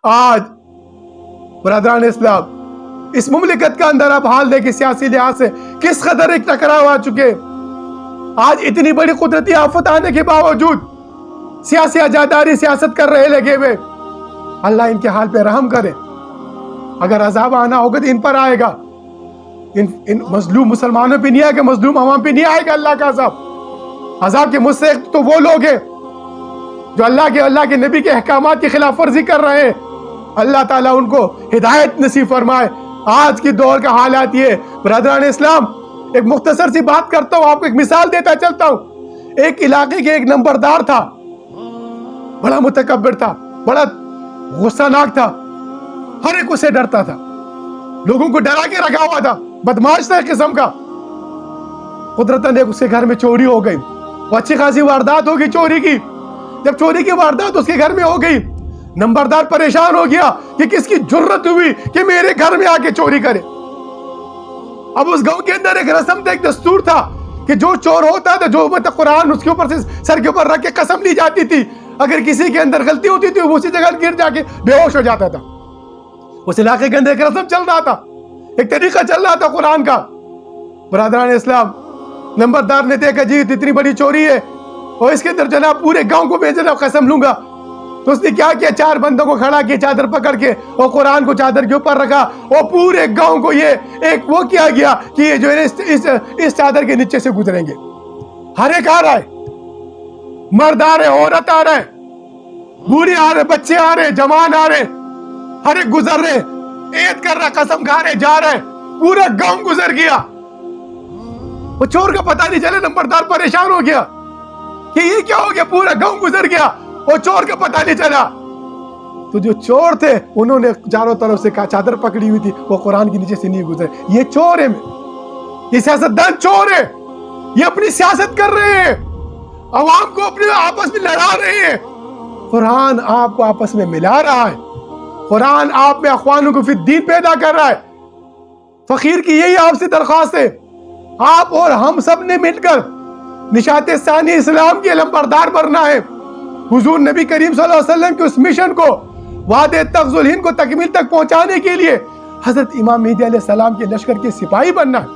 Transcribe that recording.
آج برادران اسلام اس مملکت کا اندر آپ حال دیکھیں سیاسی لحاظ سے کس قدر ایک ٹکراؤ آ چکے. آج اتنی بڑی قدرتی آفت آنے کے باوجود سیاسی اجاداری سیاست کر رہے لگے ہوئے. اللہ ان کے حال پہ رحم کرے. اگر عذاب آنا ہوگا تو ان پر آئے گا. ان مظلوم مسلمانوں پہ نہیں آئے گا, مظلوم عوام پہ نہیں آئے گا اللہ کا عذاب. عذاب کے مستحق تو وہ لوگ ہیں جو اللہ کے نبی کے احکامات کی خلاف ورزی کر رہے ہیں. اللہ تعالیٰ ان کو ہدایت نصیب فرمائے. آج کی دور کا حالات یہ برادران اسلام, ایک مختصر سی بات کرتا ہوں, آپ کو ایک مثال دیتا چلتا ہوں. ایک علاقے کے ایک نمبردار تھا, بڑا متکبر تھا, بڑا غصہ ناک تھا, ہر ایک اسے ڈرتا تھا, لوگوں کو ڈرا کے رکھا ہوا تھا, بدماش تھا ایک قسم کا. قدرتاً ایک اس کے گھر میں چوری ہو گئی, وہ اچھی خاصی واردات ہوگی چوری کی. جب چوری کی واردات اس کے گھر میں ہو گئی, نمبردار پریشان ہو گیا کہ کس کی جرت ہوئی کہ میرے گھر میں آ کے چوری کرے. اب اس گاؤں کے اندر ایک رسم تھا, ایک دستور تھا کہ جو چور ہوتا تھا, جو قرآن اس کے اوپر سے سر کے اوپر رکھ کے قسم لی جاتی تھی, اگر کسی کے اندر غلطی ہوتی تھی وہ اسی جگہ گر جا کے بے ہوش ہو جاتا تھا. اس علاقے کے اندر ایک رسم چل رہا تھا, ایک طریقہ چل رہا تھا قرآن کا. برادران اسلام, نمبردار نے دیکھا جی اتنی بڑی چوری ہے اور اس کے اندر جناب پورے گاؤں کو میں جناب قسم لوں گا. تو اس نے کیا کیا, 4 بندوں کو کھڑا کیا چادر پکڑ کے, اور قرآن کو چادر کے اوپر رکھا, اور پورے گاؤں کو یہ ایک وہ کیا گیا کہ یہ جو ہے اس چادر کے نیچے سے گزریں گے. ہر ایک آ رہا ہے, مرد آ رہے, عورت آ رہے, بوڑھے آ رہے, بچے آ رہے, جوان آ رہے, ہر ایک گزر رہے, عید کر رہا, قسم کھا رہے, جا رہے, پورا گاؤں گزر گیا. وہ چور کا پتہ نہیں چلے, نمبردار پریشان ہو گیا کہ یہ کیا ہو گیا, پورا گاؤں گزر گیا اور چور کا پتہ نہیں چلا. تو جو چور تھے انہوں نے چاروں طرف سے چادر پکڑی ہوئی تھی, وہ قرآن کے نیچے سے نہیں گزرے. یہ چور ہے, یہ سیاستدان چور ہے, یہ اپنی سیاست کر رہے ہیں, عوام کو اپنے آپس میں لڑا رہے ہیں. قرآن آپ کو آپس میں ملا رہا ہے, قرآن آپ میں اخوانوں کو فی الدین پیدا کر رہا ہے. فقیر کی یہی آپ سے درخواست ہے, آپ اور ہم سب نے مل کر نشاط ثانی اسلام کے علمبردار بننا ہے. حضور نبی کریم صلی اللہ علیہ وسلم کے اس مشن کو, وعدے تغز الہند کو تکمیل تک پہنچانے کے لیے حضرت امام مہدی علیہ السلام کے لشکر کے سپاہی بننا ہے.